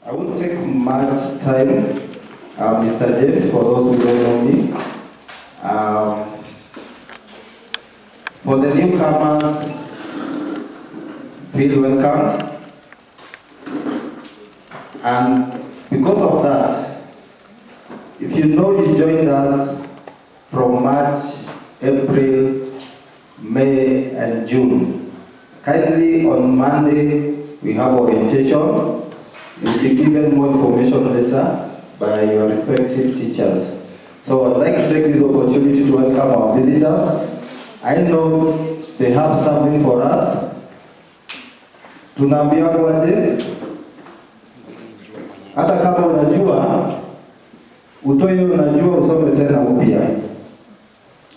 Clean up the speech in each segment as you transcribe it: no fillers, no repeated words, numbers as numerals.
I won't take much time. Mr. James, for those who don't know me. For the newcomers, feel welcome. And because of that, if you know you joined us from March, April, May, and June, kindly on Monday we have orientation. You'll be given more information later by your respective teachers. So I'd like to take this opportunity to welcome our visitors. I know they have something for us. Tunaambia waje, hata kama unajua, utoe unajua usome tena upya.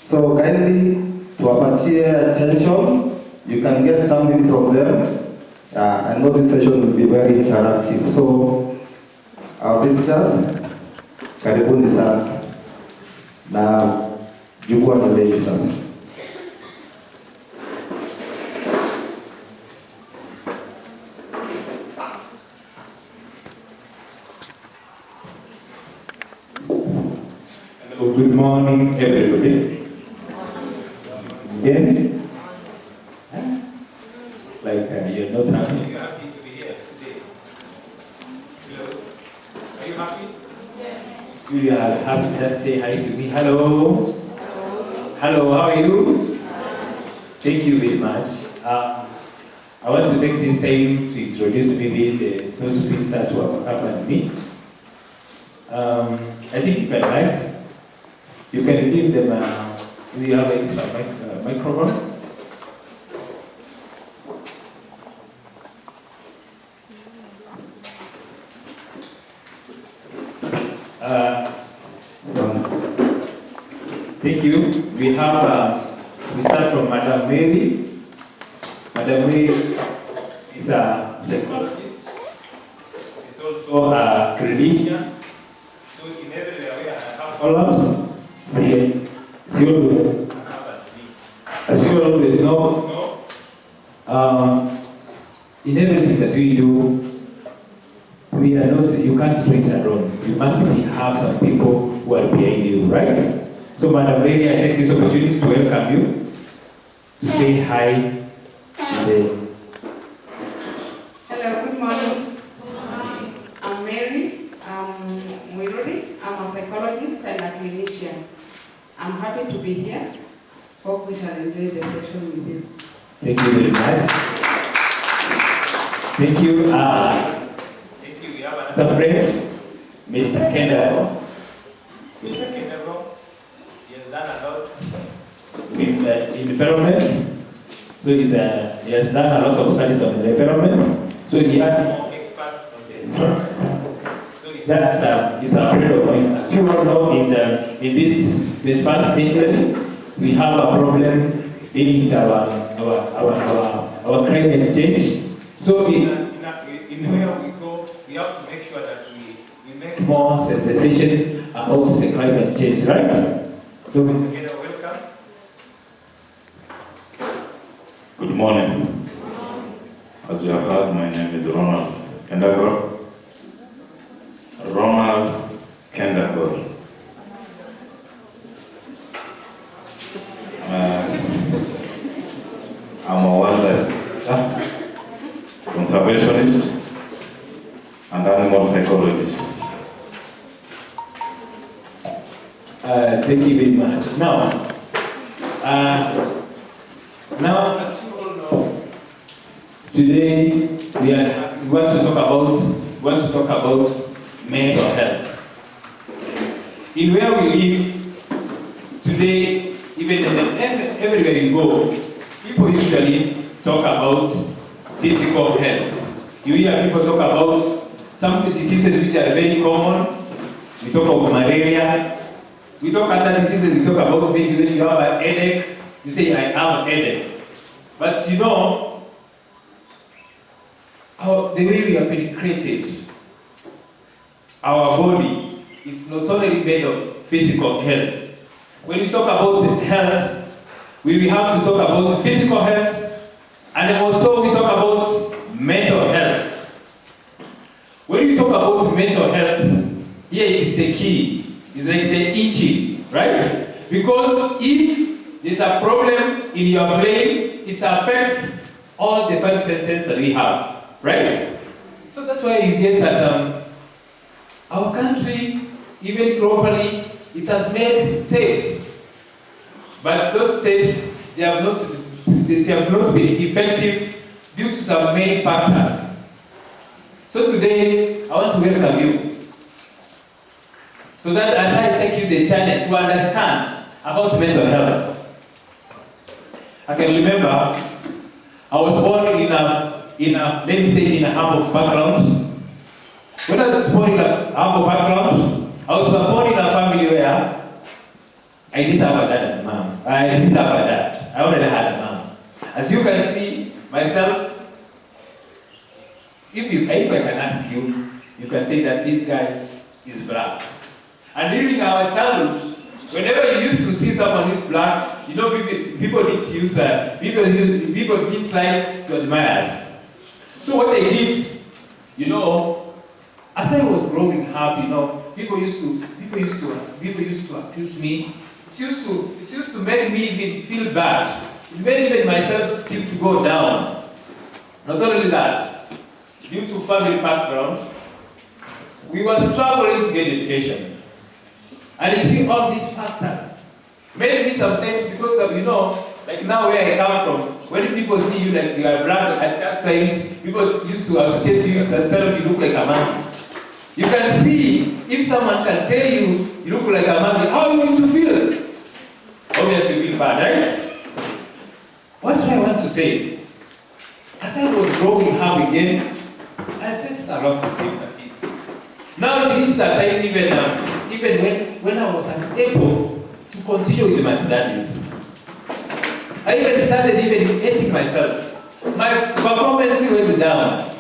So kindly tuwapatie attention. You can get something from them. I know this session will be very interactive. So our visitors, karibuni sana. Na jukwaa ni letu sasa. Hello, good morning everybody. Again? Like you're not happy. Are you happy to be here today? Hello? Are you happy? Yes. You are happy to just say hi to me. Hello? Hello. Hello, how are you? Yes. Thank you very much. I want to take this time to introduce maybe the first visitors who have accompanied me. I think you can rise. You can give them, we have an extra microphone. Thank you. We start from Madam Mary. Madam Mary is a psychologist. She's also a clinician. So in every area I have follow-ups. She always accompanies me. As you always know, in everything that we do, we are not, you can't do it alone. You must have some people who are behind you, right? So Madam Mary, I take this opportunity to welcome you, to say hi today. Hello, good morning. I'm Mary. I'm Uzuri. I'm a psychologist and a clinician. I'm happy to be here. Hope we shall enjoy the session with you. Thank you very much. Thank you. Thank you. We have another friend, Mr. Kendall. Mr. Kendall, he has done a lot with environment. So he has done a lot of studies on the environment. So he has more experts on the environment. So he's a friend of mine. As you all know, in this first century, we have a problem dealing with our climate change. So in where we go, we have to make sure that we make more sensitization about the climate change, right? So Mr. Keda, welcome. Good morning. As you have heard, my name is Ronald Kendagor. Ronald Kendagor. I'm a wildlife conservationist and animal psychologist. Thank you very much. Now, as you all know, today we want to talk about mental health. In where we live today, even everywhere you go, people usually talk about physical health. You hear people talk about some diseases which are very common. We talk about malaria. We talk other diseases. We talk about maybe when you have a headache, you say, I have a headache. But you know, the way we have been created, our body, it's not only made of physical health. When we talk about health, we will have to talk about physical health, and also we talk about mental health. When when you talk about mental health, here is the key. It's like the engine, right? Because if there's a problem in your brain, it affects all the 5 senses that we have, right? So that's why you get that our country, even globally, it has made steps, but those steps, they have not been effective due to some many factors. So today, I want to welcome you, so that as I take you the challenge to understand about mental health. I can remember I was born in a let me say, in a humble background. When I was born in a humble background, I was born in a family where I didn't have a dad and a mom. I didn't have a dad. I already had a mom. As you can see, myself, if I can ask you, you can say that this guy is black. And during our childhood, whenever you used to see someone who's black, you know, people didn't use people didn't like to admire us. So what they did, you know, as I was growing up, you know, people used to accuse me. It used to make me even feel bad. It made even myself still to go down. Not only that, due to family background, we were struggling to get education. And you see all these factors. Maybe sometimes because of, you know, like now where I come from, when people see you like you are black, at that times, people used to associate you and say you look like a man. You can see, if someone can tell you, you look like a man, how are you going to feel? Obviously you feel bad, right? What do I want to say? As I was growing up again, I faced a lot of difficulties. Now it is that time even when I was unable to continue with my studies. I even started even hating myself. My performance went down.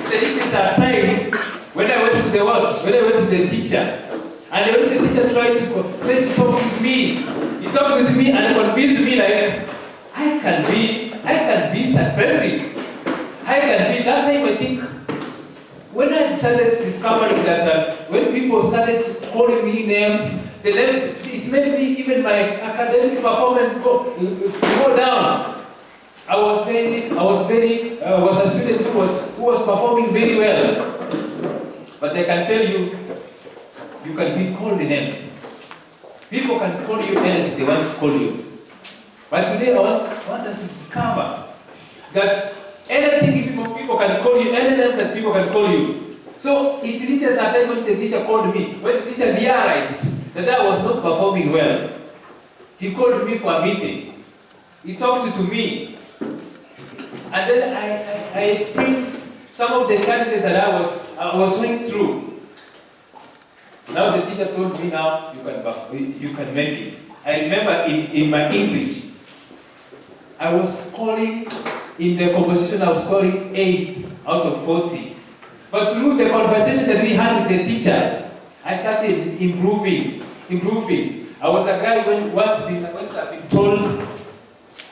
There is a time when I went to the world, when I went to the teacher, and when the teacher tried to talk with me, he talked with me and convinced me like, I can be successful. I can be, that time I think, when I started discovering that when people started calling me names, the names, it made me even my academic performance go down. I was a student who was performing very well. But I can tell you, you can be called names. People can call you anything they want to call you. But today I want us to discover that anything people can call you, any name that people can call you. So it reaches a time when the teacher called me, when the teacher realized that I was not performing well. He called me for a meeting. He talked to me. And then I experienced some of the challenges that I was going through. Now the teacher told me, now you can make it. I remember in my English, I was scoring, in the composition I was scoring 8 out of 40. But through the conversation that we had with the teacher, I started improving. I was a guy once I've been told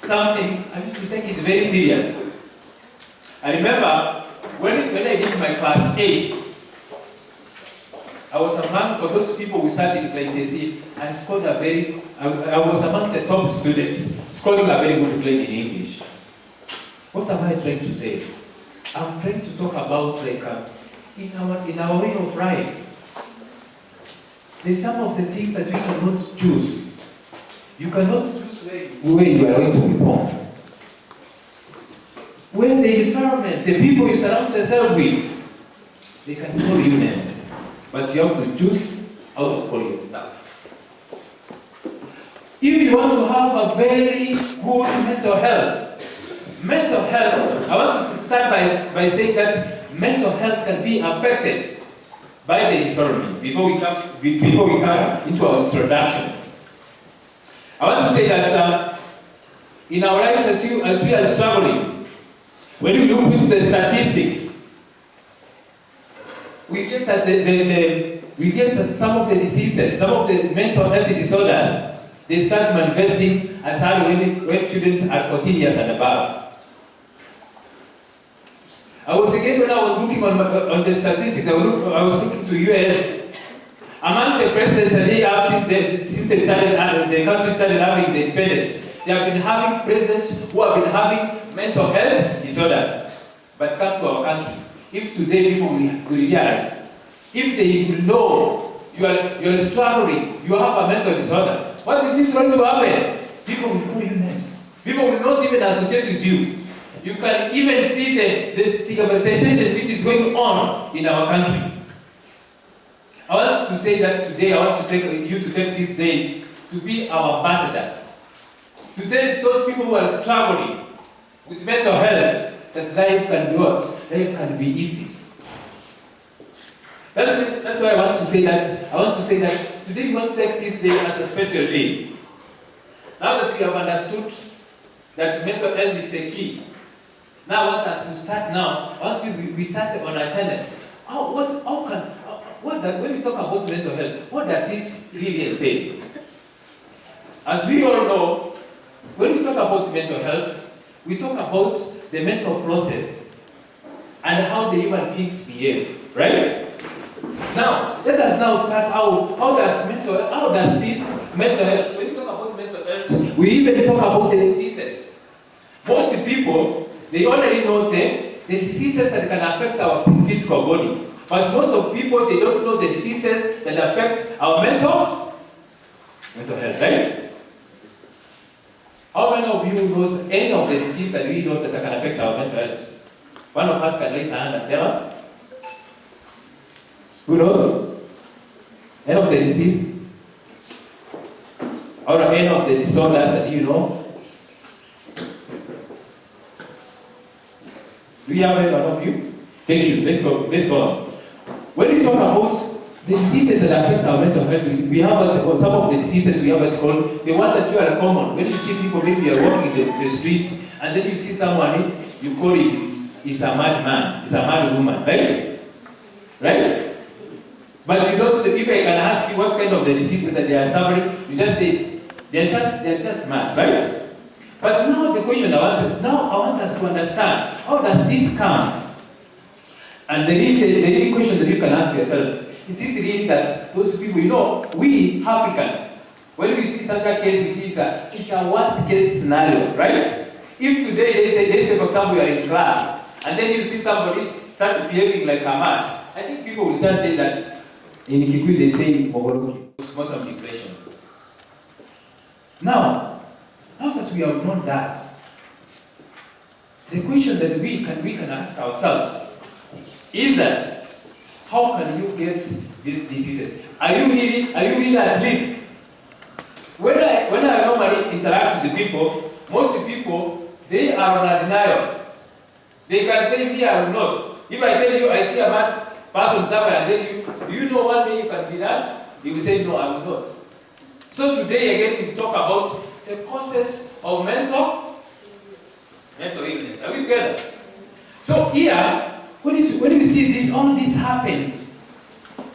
something, I used to take it very serious. I remember when I did my class 8, I was among, for those people who started in KCSE, I was among the top students, scoring a very good grade in English. What am I trying to say? I'm trying to talk about in our way of life. There's some of the things that we cannot choose. You cannot choose where you are going to be born. When the environment, the people you surround yourself with, they can call you names. But you have to choose how to call yourself. If you want to have a very good mental health, I want to start by saying that mental health can be affected by the environment before we come into our introduction. I want to say that in our lives as we are struggling, when we look into the statistics, we get that some of the diseases, some of the mental health disorders, they start manifesting as early when students are 14 years and above. When I was looking on the statistics, I was looking to US. Among the presidents that they have since the country started having the independence, they have been having presidents who have been having mental health disorders. But come to our country, if today people will realize, if they will know you are struggling, you have a mental disorder, what is it going to happen? People will call you names. People will not even associate with you. You can even see the stigmatization which is going on in our country. I want to say that today, I want to take you to take this day to be our ambassadors. To tell those people who are struggling with mental health that life can be what? Life can be easy. That's why I want to say that today we want to take this day as a special day. Now that we have understood that mental health is a key, now I want us to start now. I want we start on a channel. When we talk about mental health, what does it really entail? As we all know, when we talk about mental health, we talk about the mental process and how the human beings behave, right? Now, let us now start how does this mental health, when we talk about mental health, we even talk about the diseases. Most people, they already know the diseases that can affect our physical body. But most of people, they don't know the diseases that affect our mental health, right? How many of you knows any of the diseases that we know that can affect our mental health? One of us can raise a hand and tell us. Who knows? Any of the disease? Or any of the disorders that you know? Do you have any one of you? Thank you. Let's go on. When we talk about the diseases that affect our mental health, we have some of the diseases we have what's called the one that you are common. When you see people, maybe you are walking the streets, and then you see someone, you call him, he's a mad man, he's a mad woman, right? Right? But you don't, if I can ask you what kind of the diseases that they are suffering, you just say, they're just mad, right? But now the question I want us to understand, how does this come? And the real question that you can ask yourself, is it really that those people, we Africans, when we see such a case, we see it's a worst case scenario, right? If today they say for example, you are in class, and then you see somebody start behaving like a man, I think people will just say that, in Kikuyu they say, postmortem depression. Now that we have known that, the question that we can ask ourselves is that, how can you get these diseases? Are you really at risk? When I normally interact with the people, most people, they are on a denial. They can say, me, I will not. If I tell you, I see a mad person somewhere, and then do you know one day you can be that? You will say, no, I will not. So today, again, we talk about the causes of mental illness. Are we together? So here, when you see all this happens,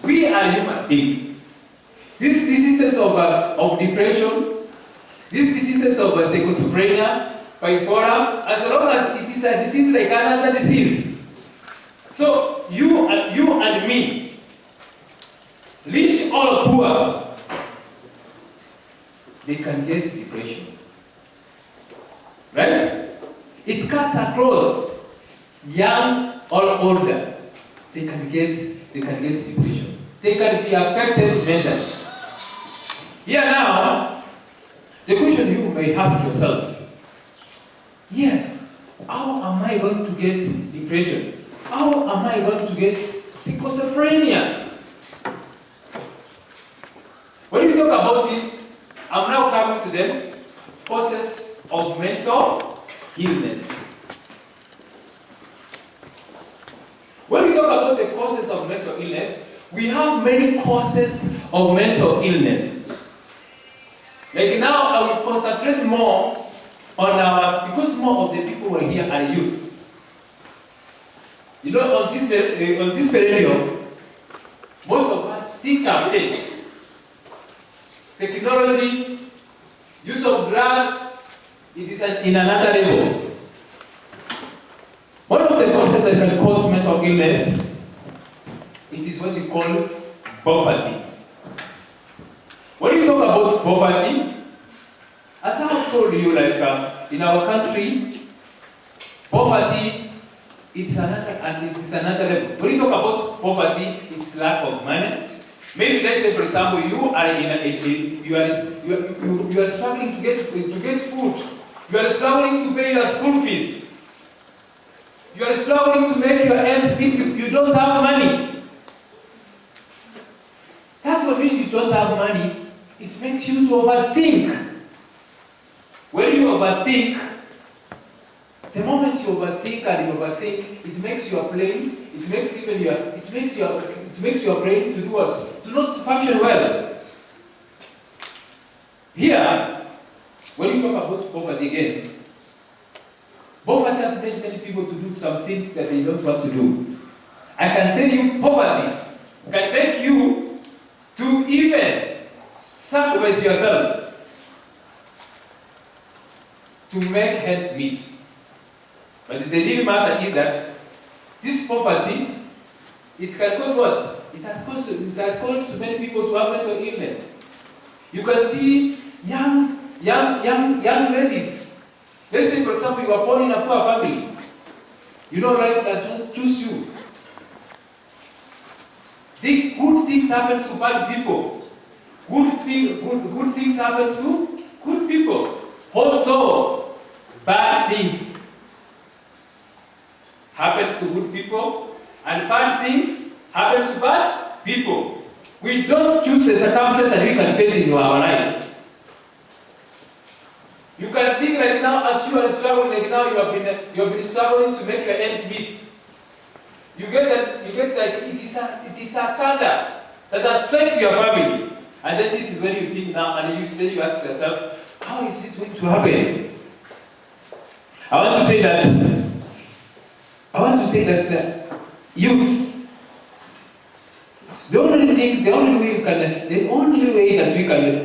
we are human beings. These diseases of depression, these diseases of schizophrenia, bipolar, as long as it is a disease like another disease. So you and me, rich or poor, they can get depression. Right? It cuts across young or older. They can get depression. They can be affected mentally. Here now, the question you may ask yourself, yes, how am I going to get depression? How am I going to get schizophrenia? When we talk about this, I'm now coming to the causes of mental illness. When we talk about the causes of mental illness, we have many causes of mental illness. Like now, I will concentrate more on because more of the people who are here are youths. On this period, most of us, things have changed. Technology, use of drugs, it is in another level. One of the causes that can cause mental illness, it is what you call poverty. When you talk about poverty, as I have told you, like in our country, poverty it's another level. When you talk about poverty, it's lack of money. Maybe let's say, for example, you are struggling to get food. You are struggling to pay your school fees. You are struggling to make your ends meet. You don't have money. That's what means you don't have money. It makes you to overthink. When you overthink, the moment you overthink and you overthink, it makes your brain, it makes your brain to do what? To not function well. Here, when you talk about poverty again, poverty has made many people to do some things that they don't want to do. I can tell you, poverty can make you to even sacrifice yourself to make ends meet. But the real matter is that this poverty, it can cause what? It has caused many people to have mental illness. You can see young ladies. Let's say, for example, you are born in a poor family. You know life does not choose you. The good things happen to bad people. Good things happen to good people. Also, bad things happens to good people, and bad things happen to bad people. We don't choose the circumstances that we can face in our life. You can think right now, as you are struggling, like now you have been struggling to make your ends meet. You get like it is a thunder that has struck your family, and then this is when you think now, and you ask yourself, how is it going to happen? I want to say that youth, the only way that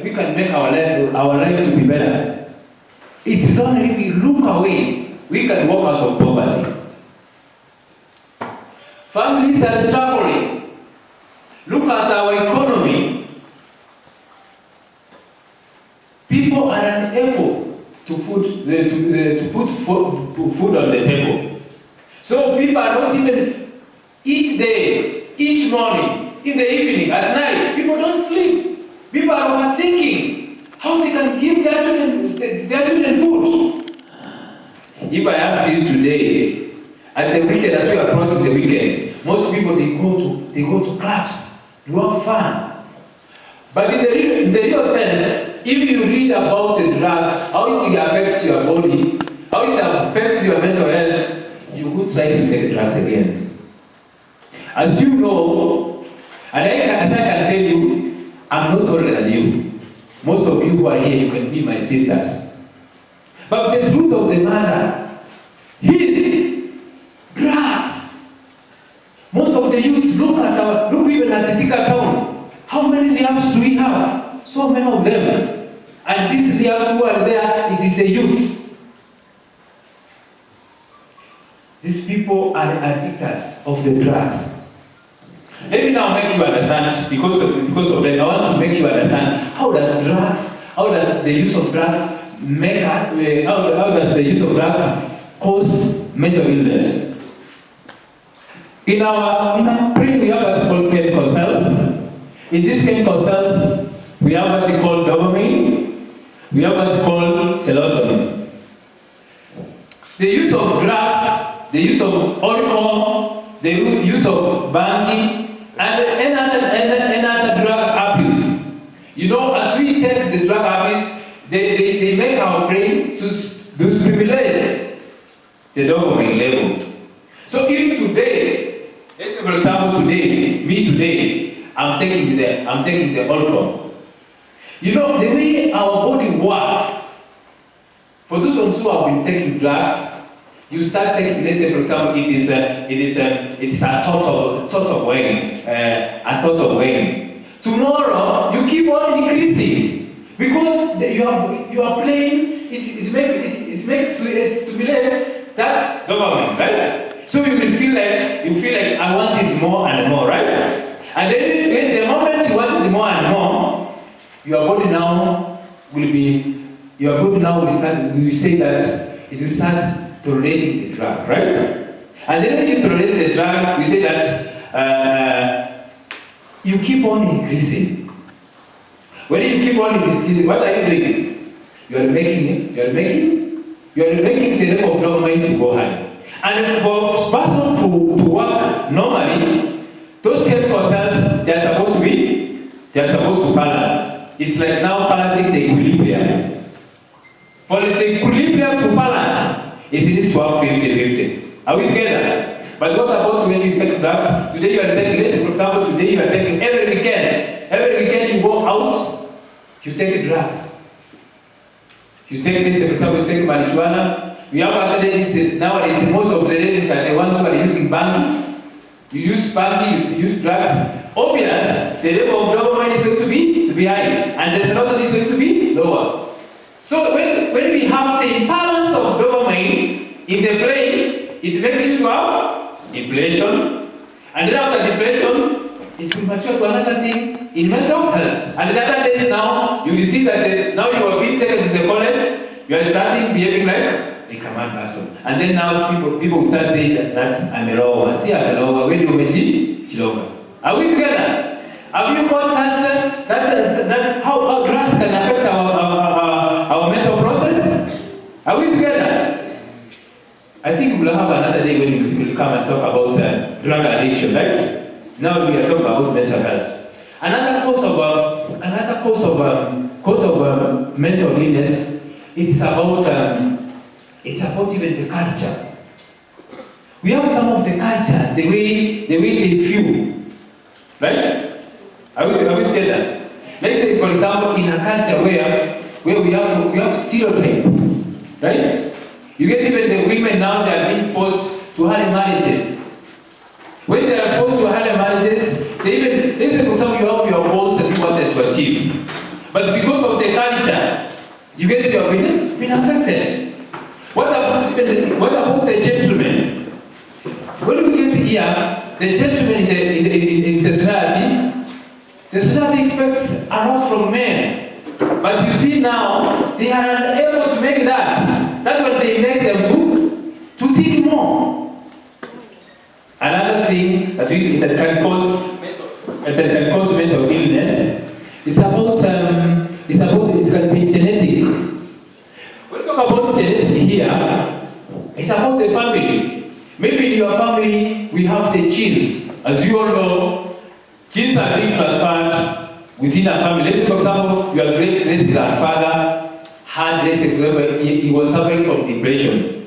we can make our life to be better, it is only if we look away, we can walk out of poverty. Families are struggling. Look at our economy. People are unable to put food on the table. So people are not even, each day, each morning, in the evening, at night, people don't sleep. People are overthinking how they can give their children food. If I ask you today, at the weekend, as we are approaching the weekend, most people they go to clubs, to have fun. But in the real sense, if you read about the drugs, how it affects your body, how it affects your mental health, you would try to take drugs again. As you know, and as I can tell you, I'm not older than you. Most of you who are here, you can be my sisters. But the truth of the matter is drugs. Most of the youths look even at the Thika town. How many labs do we have? So many of them. And these labs who are there, it is the youth. These people are addictors of the drugs. Let me now make you understand, because of that, I want to make you understand how does the use of drugs cause mental illness. In our brain, we have what's called chemical cells. In these chemical cells, we have what you call dopamine, we have what's called serotonin. The use of drugs, the use of alcohol, the use of banging, and another drug abuse. You know, as we take the drug abuse, they make our brain to stimulate the dopamine level. So if today, let's say for example today, I'm taking the alcohol. You know, the way our body works, for those ones who have been taking drugs, you start taking, let's say for example, it is a thought of weighing. Tomorrow you keep on increasing because you are playing. It makes to stimulate that dopamine, right? So you will feel like I want it more and more, right? And then when the moment you want it more and more, your body now will say that it will start tolerating the drug, right? And then when you tolerate the drug, we say that you keep on increasing. When you keep on increasing, what are you doing? You are making the level of dopamine to go high. And for person to work normally, those chemical cells, they are supposed to balance. It's like now balancing the equilibrium. For the equilibrium to balance, it needs to have 50-50. Are we together? But what about when you take drugs? Today you are taking, let's say for example, today you are taking every weekend. Every weekend you go out, you take drugs. You take this, for example, you take marijuana. We have other ladies, nowadays most of the ladies are the ones who are using bangi. You use bangi, you use drugs. Obvious, the level of dopamine is going to be high, and the serotonin is going to be lower. So when we have the imbalance of dopamine in the brain, it makes you to have depression, and then after depression, it will mature to another thing in mental health. And the other days now, you will see that now you are being taken to the college, you are starting behaving like a command person. And then now people will start saying that I'm a lower. See, I'm a lower. When you mention Chiloka. Are we together? Have you got that how drugs can affect our mental process? Are we together? I think we'll have another day when we will come and talk about drug addiction, right? Now we are talking about mental health. Another cause of mental illness, it's about even the culture. We have some of the cultures, the way they feel, right? Are we together? Let's say, for example, in a culture where we have stereotype, right? You get even the women now, they are being forced to have marriages. When they are forced to have marriages, they even, let's say for example, you have your goals that you wanted to achieve. But because of the culture, you get your been affected. What about the gentleman? When we get here, the gentleman in the society expects a lot from men. But you see now, they are unable to make that. That's what they make them to think more. Another thing that can cause mental illness, it can be genetic. When we talk about genetics here, it's about the family. Maybe in your family we have the genes. As you all know, genes are being transferred within a family. Let's say, for example, your great-grandfather had, let's say, he was suffering from depression.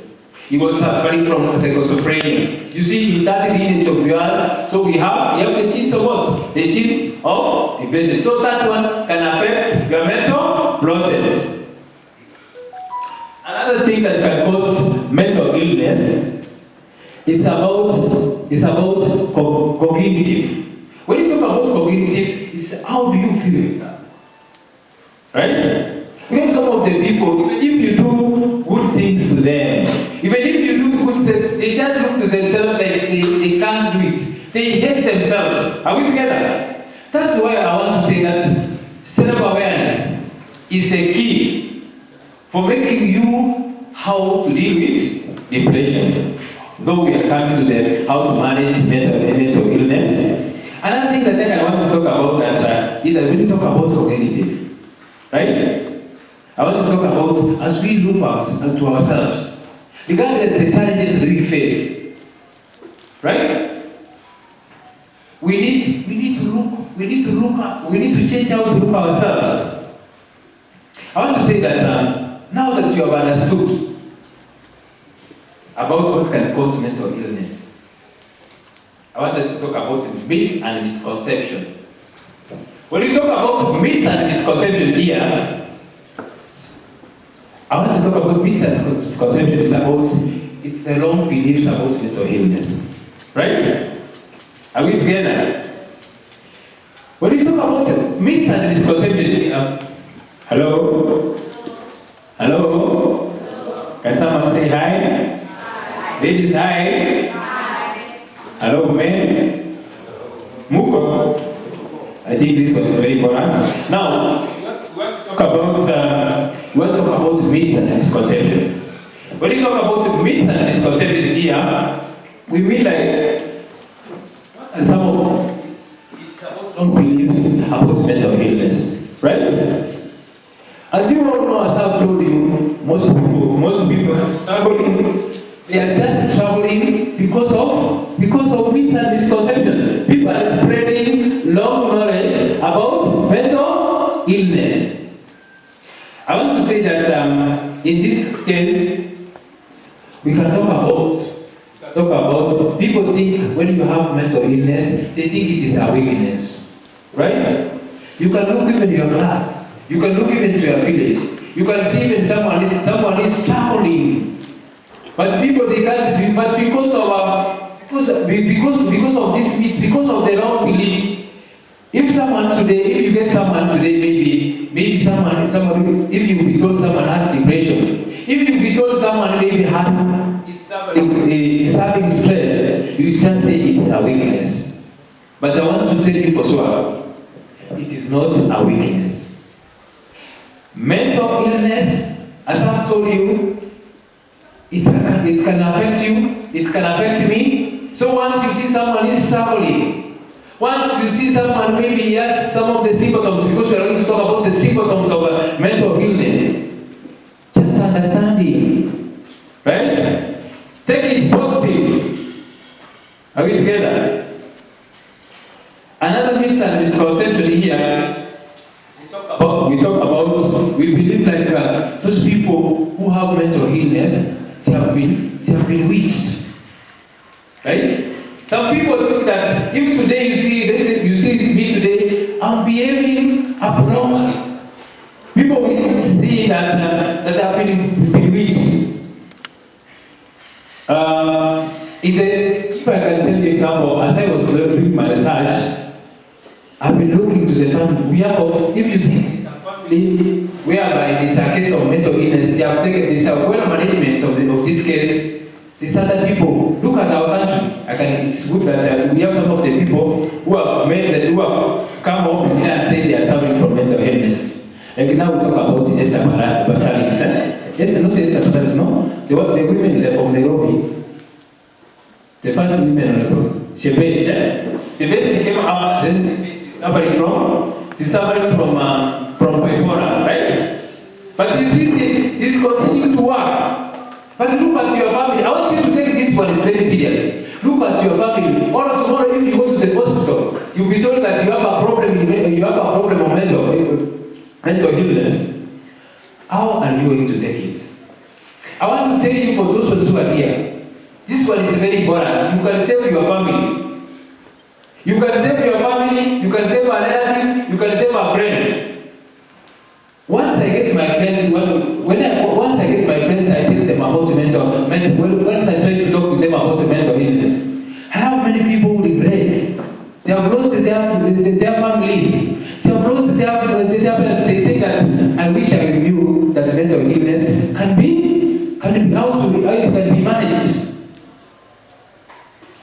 He was suffering from schizophrenia. You see, in that lineage of yours, so we have the genes of what? The genes of depression. So that one can affect your mental process. Another thing that can cause mental illness, it's about cognitive. When you talk about cognitive, it's how do you feel yourself, right? We have some of the people, even if you do good things to them, even if you do good things, they just look to themselves like they can't do it. They hate themselves. Are we together? That's why I want to say that self-awareness is the key for making you how to deal with depression. Though we are coming to the how to manage mental illness. Another thing that I want to talk about is that when we talk about cognitive, right? I want to talk about as we look to ourselves, regardless of the challenges that we face, right? We need to change how to look ourselves. I want to say that now that you have understood about what can cause mental illness, I want us to talk about myths and misconception. When we talk about myths and misconception here, I want to talk about myths and misconceptions it's the wrong beliefs about mental illness. Right? Are we together? When we talk about myths and misconceptions, hello? Hello? Can someone say hi? Ladies, hi. Hello, men. Muko. I think this was very important. Now, we want to talk about myths and misconceptions. When you talk about myths and misconceptions here, we mean like some of it's about wrong beliefs about mental illness, right? As you all know, as I've told you, most people are struggling. They are just struggling because of myths and misconceptions. People are spreading long knowledge about mental illness. I want to say that in this case, we can talk about people think when you have mental illness, they think it is a weakness, right? You can look even in your class. You can look even to your village. You can see even someone is struggling. But people they can't be, but because of this myths, because of their own beliefs, if you get someone today, maybe someone, if you be told someone has depression, if you be told someone maybe is having stress, you just say it's a weakness. But I want to tell you for sure, it is not a weakness. Mental illness, as I've told you, it can affect you, it can affect me. So once you see someone is struggling, once you see someone maybe has some of the symptoms, because we are going to talk about the symptoms of mental illness, just understand it, right? Take it positive. Are we together? Another myth and misconception here, we believe like those people who have mental illness, they have been witched, right? Some people think that if today you see me today, I'm behaving abnormally. People will see that I've been bewitched. If I can tell you an example, as I was doing my research, I've been looking to the family. If you see this family whereby there's a case of mental illness, they have taken this well management of this case. These other people, look at our country. It's good that we have some of the people who have come home and say they are suffering from mental illness. Like now we talk about Esther Basari. Yes, not Esther Basari, no? The women from Nairobi. The first women on the road. She came up, then she's suffering from bipolar, right? But you see, she's continuing to work. But look at your family. I want you to take this one, it's very serious. Look at your family. Or tomorrow if you go to the hospital, you'll be told that you have a problem of mental illness. How are you going to take it? I want to tell you for those who are here, this one is very important. You can save your family. You can save your family, you can save a relative, you can save a friend. Once I get my friends, I tell them about once I try to talk to them about the mental illness, how many people regret? They have lost their families. They have lost their parents. They say that I wish I knew that mental illness how it can be managed.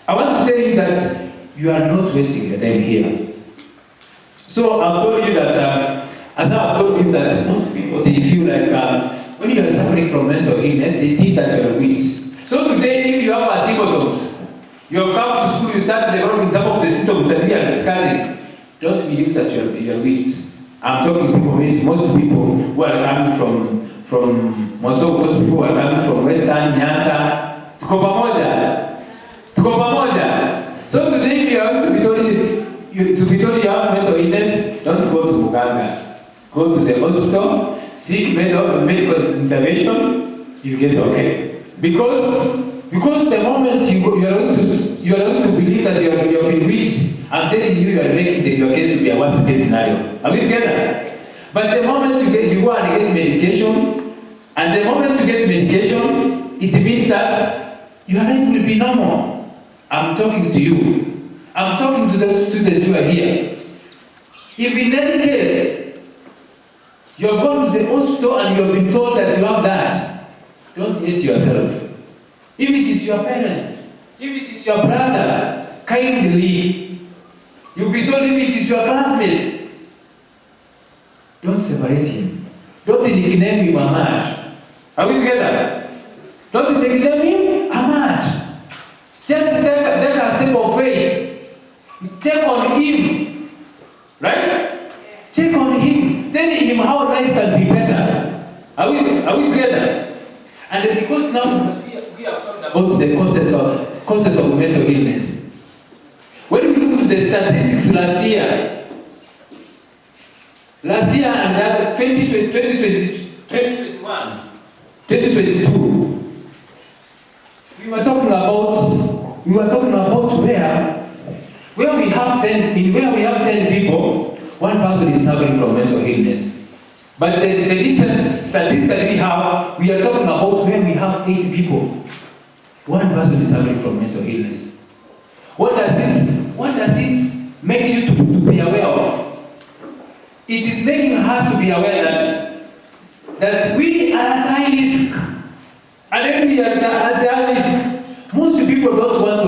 I want to tell you that you are not wasting your time here. So I've told you that as I've told you that most people, they feel like when you are suffering from mental illness, they think that you are weak. So today, if you have a symptoms, you have come to school, you start developing some of the symptoms that we are discussing, don't believe that you are weak. I'm talking to people, most people who are coming from most people who are coming from Western, Nyanza, Tuko pamoja. So today, if you are going to be told you have mental illness, don't go to Uganda. Go to the hospital, seek medical intervention, you get okay. Because the moment you are going to believe that you have been reached, I'm telling you, you are making your case to be a worst case scenario. Are we together? But the moment you go and get medication, it means that your life will be normal. I'm talking to you. I'm talking to those students who are here. If in any case, you have gone to the hospital and you have been told that you have that, don't hate yourself. If it is your parents, if it is your brother, kindly. You'll be told if it is your classmate. Don't separate him. Don't nickname him Ahmad. Are we together? Don't nickname him Ahmad. Just take a step of faith. Check on him. Right? Check on him. Tell him how life can be better. Are we together? And because now we have talked about the causes of mental illness. When we look to the statistics last year and that 2021, 2022, we were talking about where we have 10 people, one person is suffering from mental illness. But the recent statistics that we are talking about where we have 8 people, one person is suffering from mental illness. What does it make you to be aware of? It is making us to be aware that we are at high risk. And when we are at high risk, most people don't want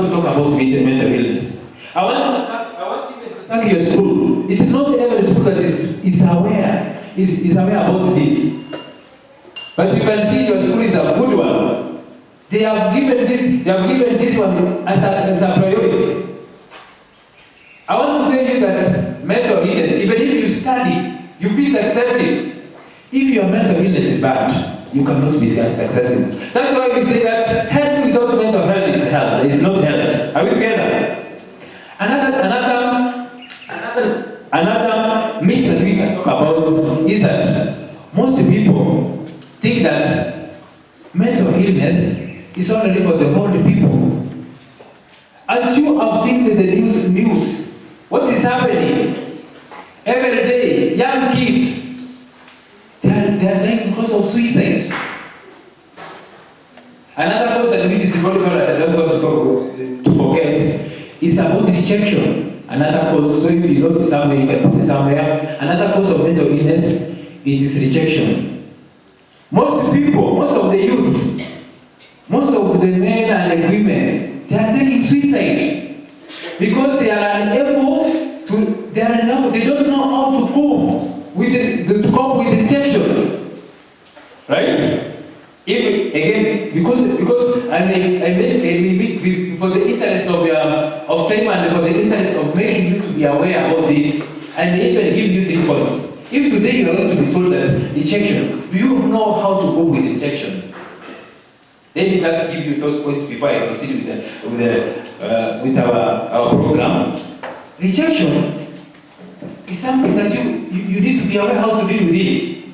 to talk about mental illness. I want you to thank your school. It is not every school that is aware about this. But you can see your school is a good one. They have given this one as a priority. I want to tell you that mental illness, even if you study, you'll be successful. If your mental illness is bad, you cannot be successful. That's why we say that health without mental health is health. It's not health. Are we together? Another myth that we can talk about is that most people think that mental illness is only for the old people. As you have seen in the news, what is happening every day? Young kids, they are dying because of suicide. Another cause that which is important that I don't want to forget is about rejection. Another cause, so if you notice somewhere, you can put it somewhere. Another cause of mental illness, it is rejection. Most of the youths, most of the men and the women, they are taking suicide because they are unable to, they don't know how to cope with rejection. Right? Because I mean, for the interest of time and for the interest of making you to be aware about this, and even give you the points. If today you are going to be told that rejection, do you know how to go with rejection? Let me just give you those points before I proceed with our program. Rejection is something that you need to be aware how to deal with it.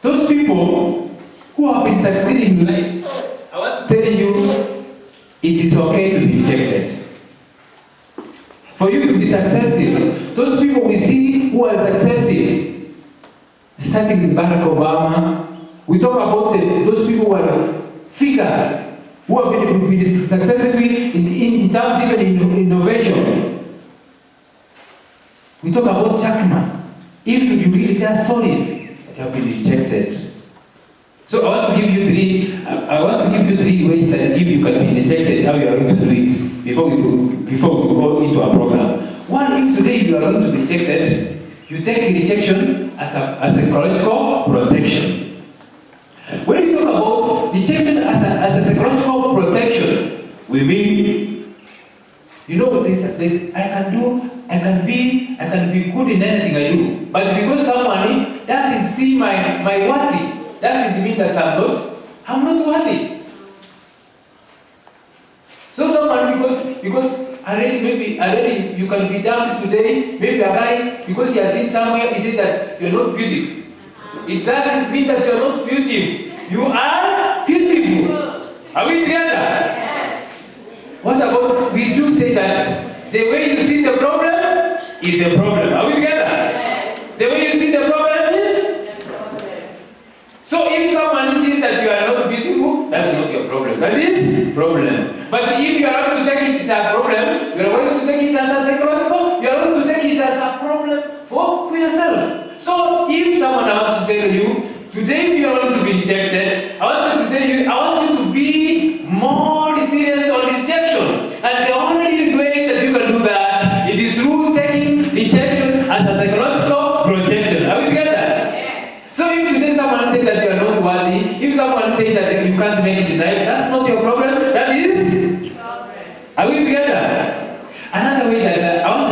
Those people who have been succeeding in life, I want to tell you, it is okay to be rejected. For you to be successful, those people we see who are successful, starting with Barack Obama, we talk about those people who are figures, who have been successful in terms even in innovation. We talk about Jack Ma. If you read their stories, they have been rejected. So I want to give you three ways that if you can be rejected, how you are going to do it before we go into our program. One, if today you are going to be rejected, you take rejection as a psychological protection. When you talk about rejection as a psychological protection, we mean, you know, I can be good in anything I do, but because someone doesn't see my worthy, doesn't mean that I'm not worthy. So someone because already you can be down today, maybe a guy because he has seen somewhere, he said that you're not beautiful. It doesn't mean that you're not beautiful. You are beautiful. Are we together? Yes. What about we do say that the way you see the problem is the problem. Are we together? Yes. The way you see the problem is the problem. So if someone sees that you are not beautiful, that's not your problem. That is problem. But if you are going to take it as a problem, you are going to take it as a psychological, you are going to take it as a problem for yourself. So if someone wants to say to you, today we are going to be rejected, I want you to be more resilient on rejection. And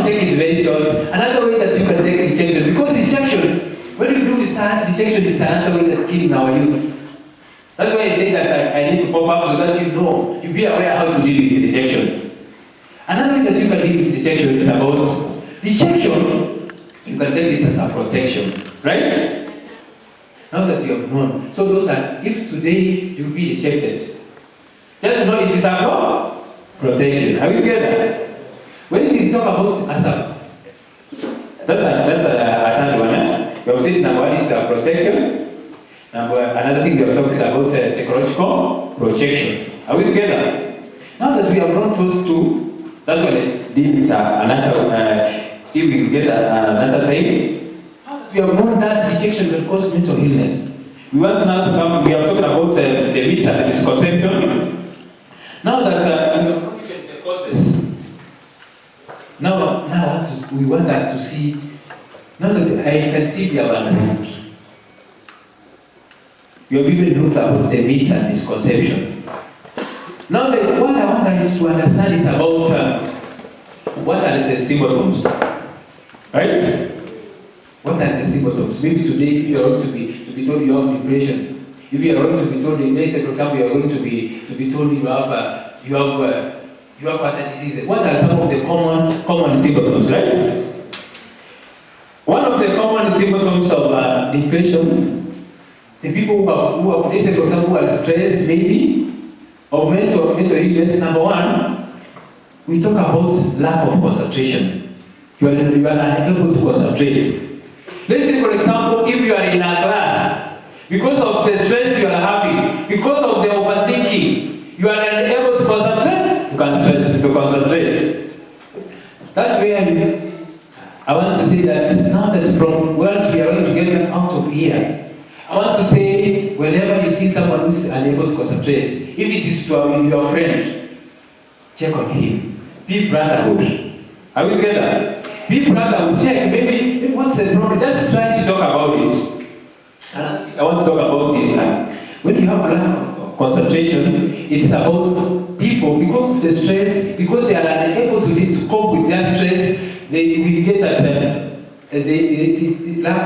want to take it very short, another way that you can take rejection, because rejection, when you do research, rejection is another way that's killing our youth. That's why I say that I need to pop up so that you know, you be aware how to deal with rejection. Another way that you can deal with rejection is about rejection. You can take this as a protection, right? Now that you have known. So those are, if today you'll be rejected, just know it is a protection. Have you get that? When you talk about as a, that's a third one. You have said number one is a protection. Another thing we are talking about psychological projection. Are we together? Now that we have known those two, that's why I deal with another, if we get another time. We have known that rejection will cause mental illness. We want now to come, we have talked about the myths and misconception. Now that we have considered the causes, now we want us to see, now that I can see we have understood. We have even looked at the myths and misconception. Now what I want us to understand is about what are the symptoms, right? What are the symptoms? Maybe today you are going to be told you have depression. If you are going to be told, let's say for example, you are going to be told you have other diseases. What are some of the common symptoms, right? One of the common symptoms of depression, the people who have, let's say for example, who are stressed, maybe, or mental illness. Number one, we talk about lack of concentration. You are unable to concentrate. Let's say, for example, if you are in a class, because of the stress you are having, because of the overthinking, you are unable to concentrate. That's where you can see. I want to say that now that from once we are going to get out of here, I want to say whenever you see someone who is unable to concentrate, if it is to your friend, check on him. Be brotherhood. Are we together? Be brotherhood. Check. Maybe what's the problem? Just try to talk about it. I want to talk about this. When you have lack of concentration, it's about people, because of the stress, because they are unable to cope with their stress, we get that lack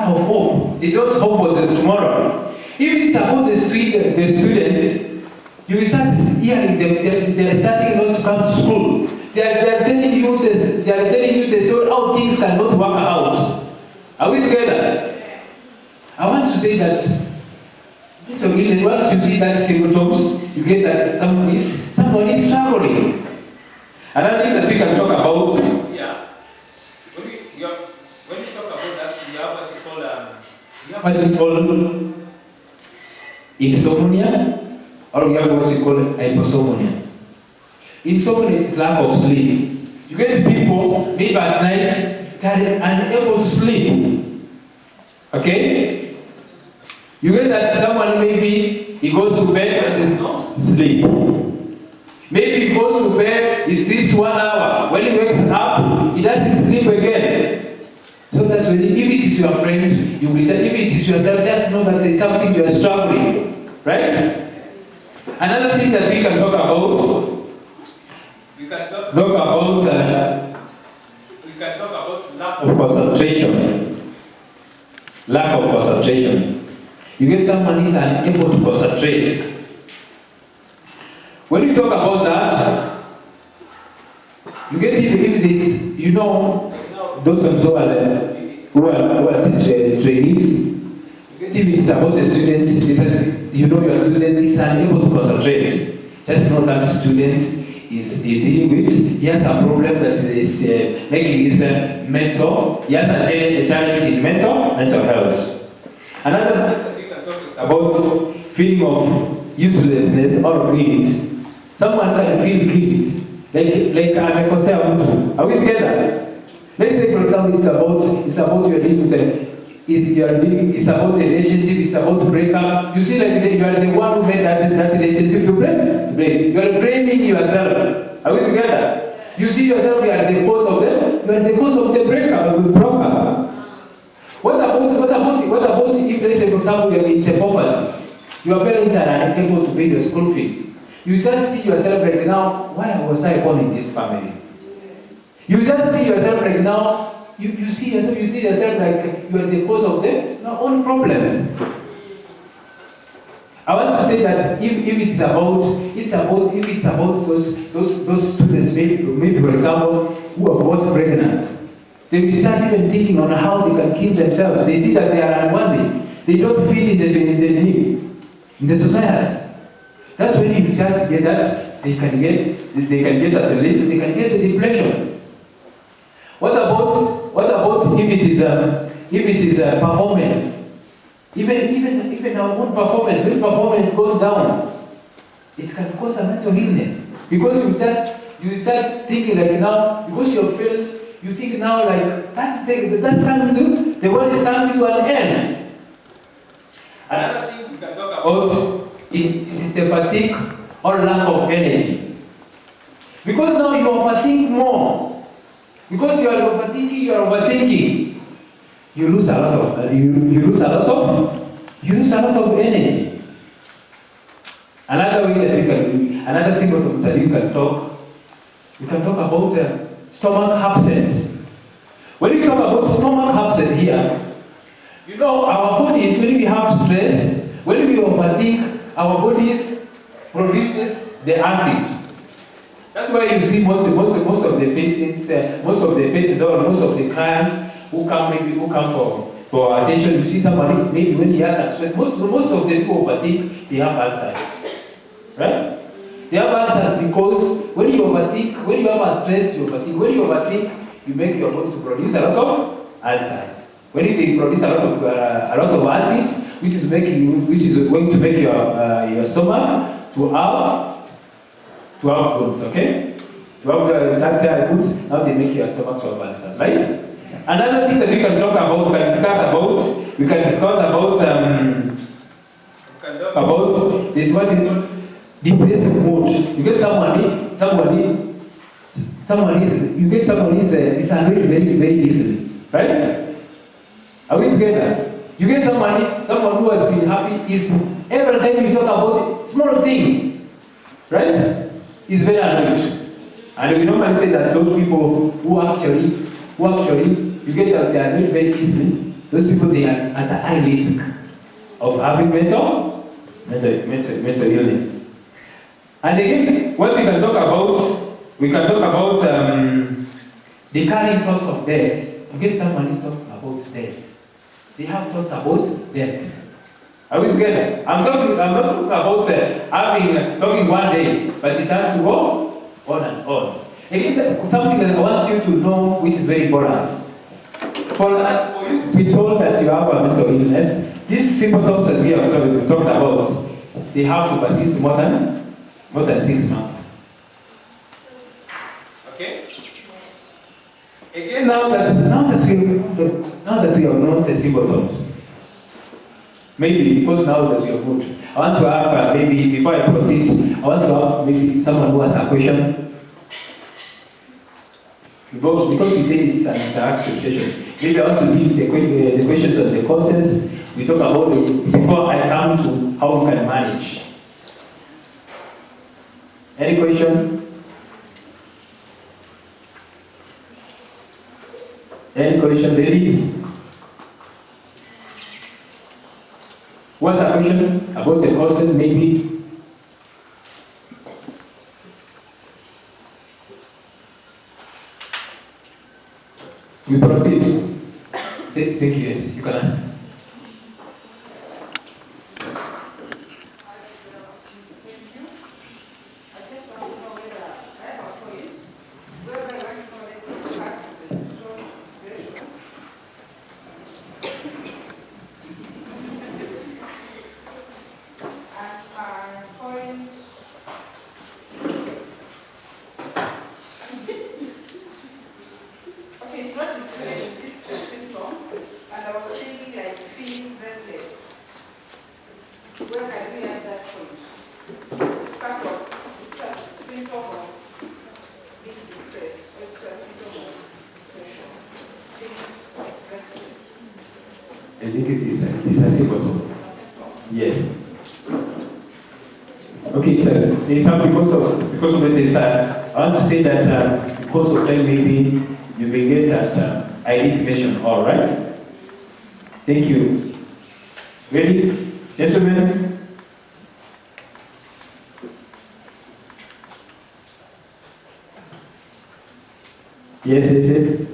of hope. They don't hope for the tomorrow. If it's about the students, you will start hearing them. They are starting not to come to school. They are telling you the story how things cannot work out. Are we together? I want to say that once you see that symptoms, you get that someone is struggling. Another thing that we can talk about, when you talk about that, you have what you call insomnia, or you have what you call hyposomnia. Insomnia is lack of sleep. You get people, maybe at night, they are unable to sleep. Okay? You get that someone maybe he goes to bed and there's no sleep. Maybe he goes to bed, he sleeps 1 hour. When he wakes up, he doesn't sleep again. So that's when, if it is your friend, you will tell. If it is yourself, just know that there is something you are struggling. Right? Another thing that we can talk about, lack of concentration. Lack of concentration. You get someone who is unable to concentrate. When you talk about that, you get if this, you know, those who are trainees, you get if it's about the students, you know your student is unable to concentrate. Just know that student is dealing with, he has a problem that is making his mental, he has a challenge in mental health. Another thing that we can talk about feeling of uselessness or guilt. Someone can feel guilt, like I'm a concern. Are we together? Let's say, for example, it's about your dealing with it's about the relationship, it's about to break up. You see, like you are the one who made that relationship to break. You are blaming yourself. Are we together? You see yourself, you are the cause of the breakup, of the problem. What about if, let's say, for example, you are in the poverty, your parents are unable to pay your school fees. You just see yourself like, now, why was I born in this family? You just see yourself like now, you see yourself like you are the cause of your own problems. I want to say that if it's about those students, maybe for example, who are both pregnant, they will start even thinking on how they can kill themselves. They see that they are unworthy. They don't fit in the society. That's when you just get that they can get at the least, they can get a depression. What about if it is a performance? Even our own performance, when performance goes down, it can cause a mental illness. Because you start thinking like now, because you have failed, you think now like that's coming to the world is coming to an end. Another thing we can talk about is the fatigue or lack of energy. Because now you overthink more. Because you are overthinking. You lose a lot of energy. Another way that another symptom that you can talk about stomach upset. When you talk about stomach upset here, you know our bodies, when we have stress, when we overthink, our bodies produces the acid. That's why you see most of the patients, most of the clients who come for attention. You see somebody maybe when he has stress. Most of the people overthink, they have ulcers, right? They have ulcers because when you overthink, when you have a stress, you overthink. When you overthink, you make your body to produce a lot of ulcers. When you produce a lot of acids, which is going to make your stomach to have goods, okay? To have that goods, now they make your stomach to have ulcers, right? Another thing that we can talk about, we can discuss about this what is called depressive mood. You get somebody is angry very, very easily, right? Are we together? You get someone who has been happy is every time you talk about small thing, right? Is very annoyed. And we normally say that those people who actually you get that they are not very easily, those people they are at a high risk of having mental illness. And again, what we can talk about the carrying thoughts of death. You get someone who's talking about death. They have thoughts about death. Are we together? I'm not talking about talking one day, but it has to go on and on. Again, something that I want you to know, which is very important. For you to be told that you have a mental illness, these symptoms that we have talked about, they have to persist more than 6 months. Okay? Again, now that we have known the symptoms, maybe because now that you are good, I want to have maybe before I proceed, I want to have maybe someone who has a question. Because we say it's an interactive session. Maybe I want to read the questions of the courses. We talk about it before I come to how we can manage. Any question? Any question, ladies? What's the question about the courses, maybe? We proceed. Thank you, yes. You can ask. I think it is a symptom. Yes. Okay, so because of this, I want to say that course of time, maybe you may get that identification. All right. Thank you. Ladies, gentlemen. Yes.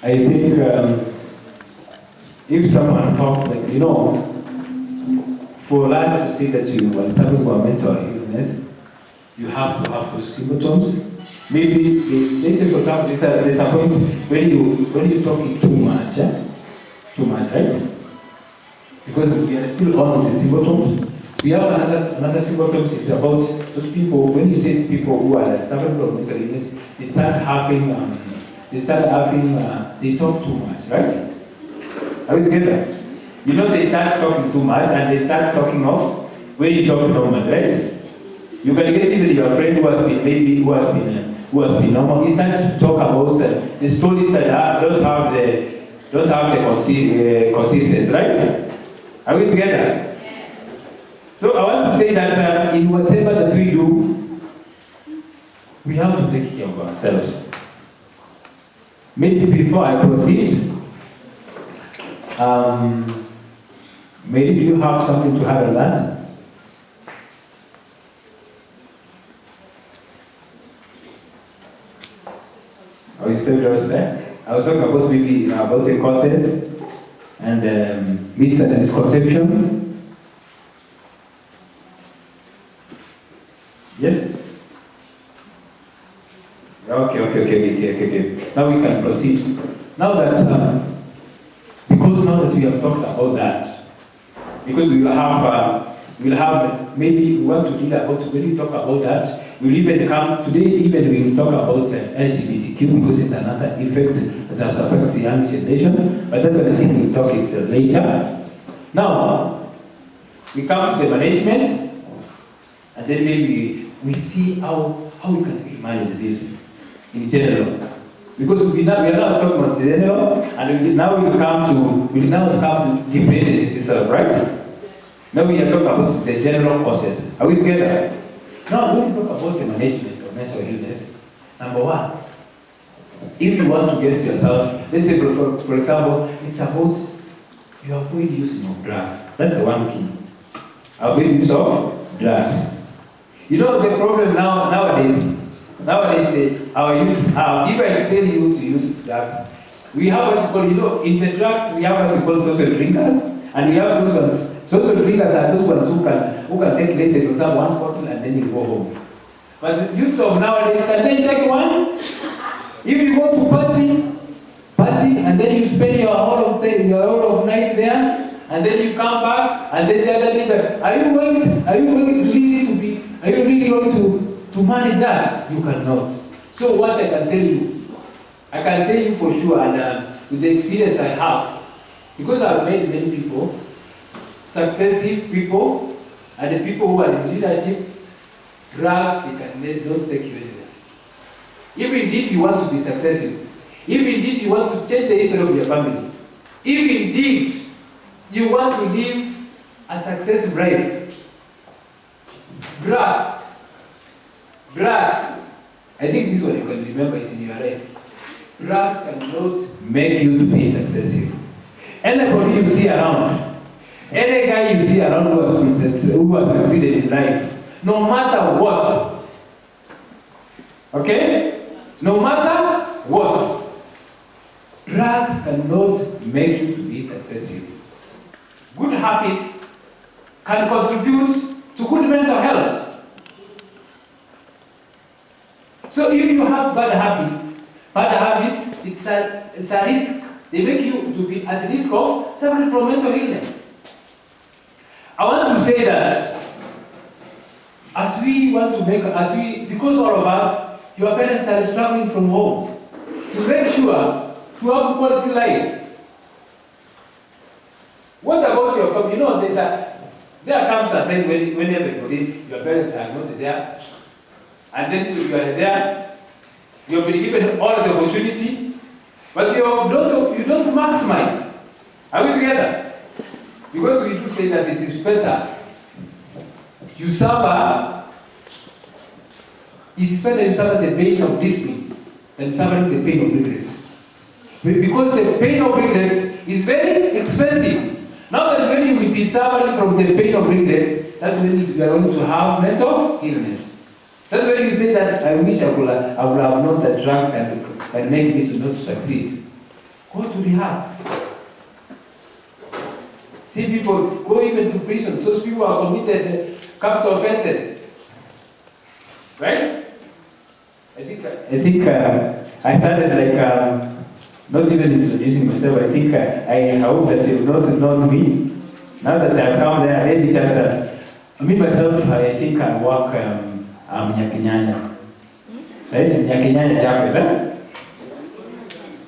I think if someone talks, like, for us to see that you are suffering from mental illness, you have to have those symptoms. Maybe, let's say for example, there's a point when you're talking too much, right? Because we are still on the symptoms. We have another symptoms. It's about those people. When you say people who are suffering from mental illness, they start having, they talk too much, right? Are we together? They start talking too much and they start talking of when you talk normal, right? You can get even your friend who has been normal. He starts to talk about the stories that don't have the consistency, right? Are we together? Yes. So I want to say that in whatever that we do, we have to take care of ourselves. Maybe before I proceed, maybe you have something to add on that? Or you said what I was talking about maybe about the causes and myths and misconception. Yes? Okay. Now we can proceed. Now that, because now that we have talked about that, because we will have, maybe we want to do that, but when we talk about that, we'll even come, today even we will talk about LGBTQ because it's another effect that has affected the young generation, but that's what I think we'll talk it later. Now, we come to the management, and then maybe we see how we can manage this in general. Because we are not talking about general, and now we will come to depression itself, right? Now we are talking about the general process. Are we together? Now when we talk about the management of mental illness, number one, if you want to get yourself, let's say for example, it's about you avoid using of drugs. That's the one key. Avoid use of drugs. The problem nowadays our youth, if I tell you to use drugs, we have what you call, in the drugs, we have what you call social drinkers, and we have those ones. Social drinkers are those ones who can take, let's say, for example, one bottle and then you go home. But the youths of nowadays, can they take one? If you go to party, and then you spend your whole of night there, and then you come back, and then the other day, are you really going to manage that? You cannot. So what I can tell you for sure, and with the experience I have, because I've met many people, successive people, and the people who are in leadership, drugs, they don't take you anywhere. If indeed you want to be successful, if indeed you want to change the history of your family, if indeed you want to live a successful life, drugs, I think this one you can remember it in your life. Drugs cannot make you to be successful. Anybody you see around, any guy you see around who has succeeded in life, no matter what, okay? No matter what, drugs cannot make you to be successful. Good habits can contribute to good mental health. So if you have bad habits, it's a risk. they make you to be at risk of suffering from mental illness. I want to say that because all of us, your parents are struggling from home, to make sure to have quality life. What about your family? You know, there comes a time when everybody, your parents are not there, and then you are there, you've been given all the opportunity, but you don't maximize. Are we together? Because we do say that it is better you suffer, it is better you suffer the pain of discipline than suffering the pain of regret. Because the pain of regrets is very expensive. Now that when you will be suffering from the pain of regrets, that's when you are going to have mental illness. That's when you say that I wish I would have known that drugs can make me to not succeed. Go to rehab. See people go even to prison. Those people have committed capital offenses. Right? I think I started not even introducing myself. I think I hope that you've not known me. Now that I've come there, maybe just me myself, I think I work, I'm Nyakenyanya. Right? Nyakenyanya Japhet.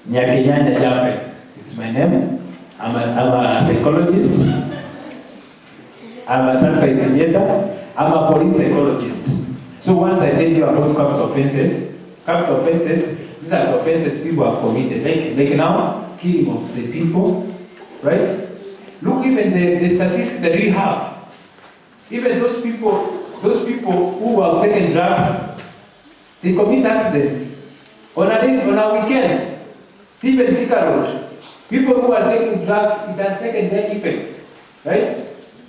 Nyakenyanya Japhet. It's my name. I'm a psychologist. I'm a certified mediator. I'm a police psychologist. So once I tell you about capital offenses, these are the offenses people have committed. Like now, killing of the people, right? Look even the statistics that we have. Even those people who have taken drugs, they commit accidents on our weekends. See even Thika Road. People who are taking drugs, it has taken their effects, right?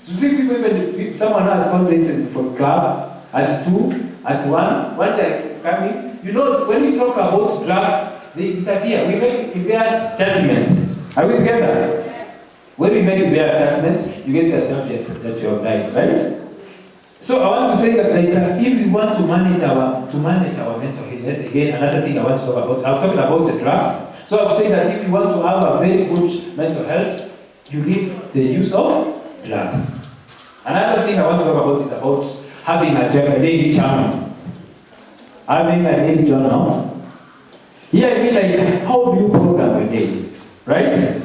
You see people even someone has called this for club at 2, at 1, one day coming. You know, when we talk about drugs, they interfere. We make impaired judgment. Are we together? When we make impaired judgment, you get yourself that you have died, right? So I want to say that if we want to manage our mental illness, again, another thing I want to talk about. I was talking about the drugs. So I would say that if you want to have a very good mental health, you need the use of drugs. Another thing I want to talk about is about having a daily journal. Having a daily journal. Here I mean like, how do you program your day? Right?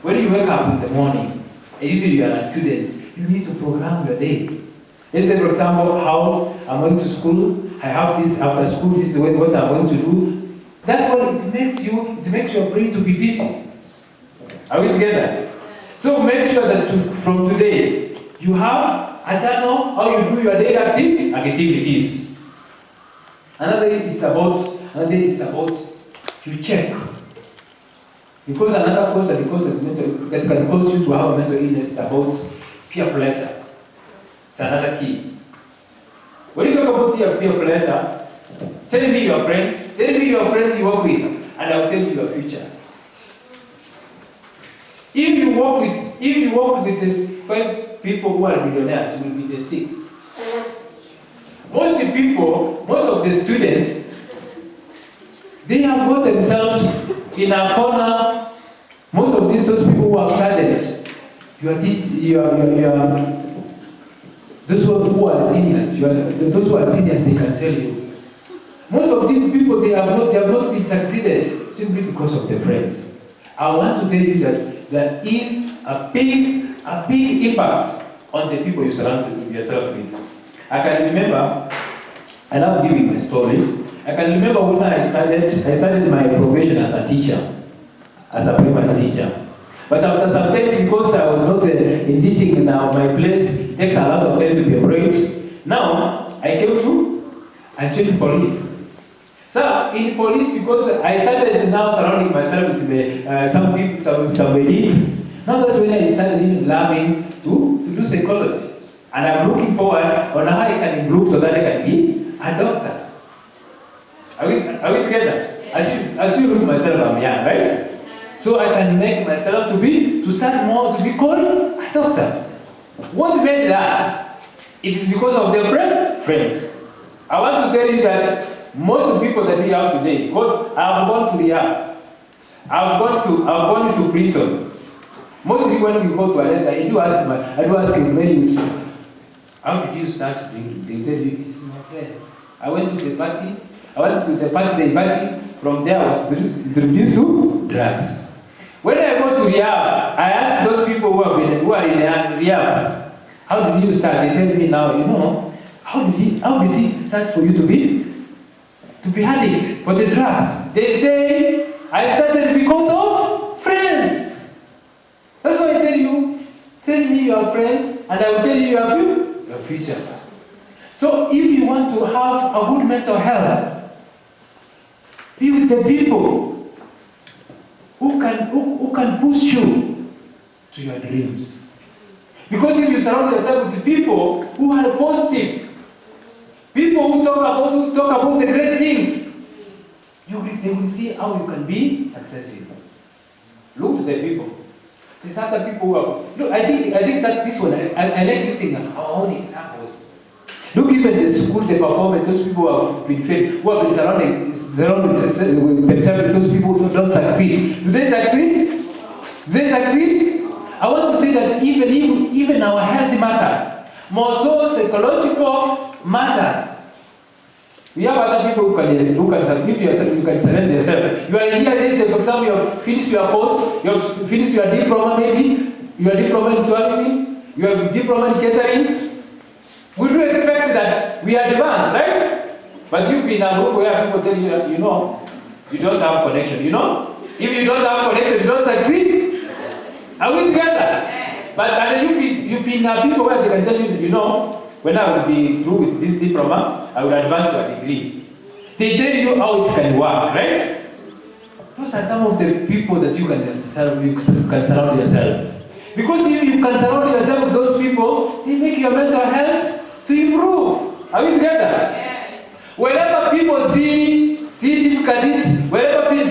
When you wake up in the morning, and even if you are a student, you need to program your day. Let's say, for example, how I'm going to school, I have this after school, this is what I'm going to do. That one, it makes your brain to be busy. Are we together? So make sure that from today, you have a journal, how you do your daily activities. Another it's about you check. Because another cause that can cause you to have a mental illness is about peer pressure. It's another key. When you talk about your peer pressure, tell me your friends you work with, and I'll tell you your future. If you work with the 5 people who are millionaires, you will be the 6th. Most of the students, they have got themselves in a corner. Most of those people who have studied, those who are seniors, they can tell you. Most of these people, they have not been succeeded simply because of their friends. I want to tell you that there is a big impact on the people you surround yourself with. I can remember, I love giving my story. I can remember when I started my profession as a teacher, as a primary teacher. But after some time, because I was not in teaching in my place, it takes a lot of time to be employed. Now, I joined police. So, in police, because I started now surrounding myself with some people, some elites, now that's when I started even loving to do psychology. And I'm looking forward on how I can improve so that I can be a doctor. Are we together? I still look myself, I'm young, right? So I can make myself to be called a doctor. What made that? It is because of their friends. I want to tell you that most of the people that we have today, because I have gone to rehab. I've gone to prison. Mostly when we go to arrest, I do ask him, many, how did you start drinking? They tell you, it's my friends. I went to the party, they party. From there, I was introduced to drugs. When I go to rehab, I ask those people who are in rehab, how did you start? They tell me now, how did it start for you to be addict for the drugs? They say, I started because of friends. That's why I tell me your friends, and I will tell you your future. So if you want to have a good mental health, be with the people who can push you to your dreams. Because if you surround yourself with people who are positive, people who talk about the great things, they will see how you can be successful. Look to the people. These other people who are. Look, I think that this one I like using our own examples. Look, even the school, the performance, those people who have been failed, who have been surrounding themselves with those people who don't succeed. Do they succeed? Do they succeed? I want to say that even our health matters. More so, psychological matters. We have other people who can survive yourself, you can surrender yourself. You are here, for example, you have finished your course, you have finished your diploma maybe, your diploma in tourism, your diploma in catering. We do expect that we are advanced, right? But you've been a group where people tell you, you don't have connection, If you don't have connection, you don't succeed. Are we together? But you've been people where they can tell you, when I will be through with this diploma, I will advance to a degree. They tell you how it can work, right? Those are some of the people that you can surround yourself. Because if you can surround yourself with those people, they make your mental health to improve. Are we together? Yes. Wherever people see difficulties, wherever people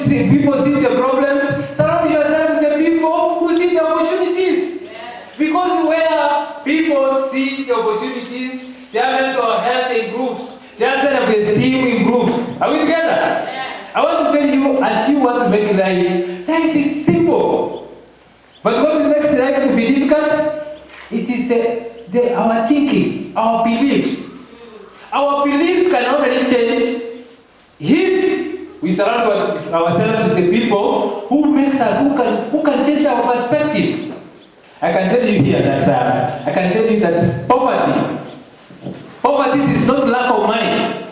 see the problems, surround yourself with the people who see the opportunities. Yes. Because where people see the opportunities, their mental health improves, their self-esteem improves. Are we together? Yes. I want to tell you, as you want to make life is simple. But what makes life to be difficult? It is our thinking, our beliefs. Our beliefs can only change if we surround ourselves with the people who can change our perspective. I can tell you here that poverty is not lack of money.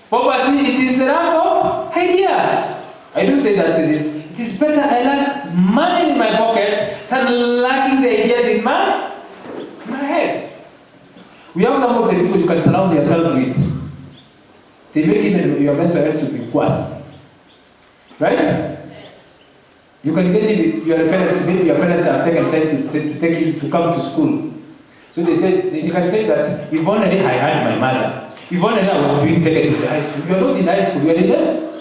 Poverty, it is the lack of ideas. I do say that it is better I lack money in my pocket than lacking the ideas in my head. We have some of the people you can surround yourself with. They make even your mental health to be worse. Right? You can get it, your parents have taken time to take you to come to school. So you can say that if only I had my mother, if only I was being taken to high school. You are not in high school, you are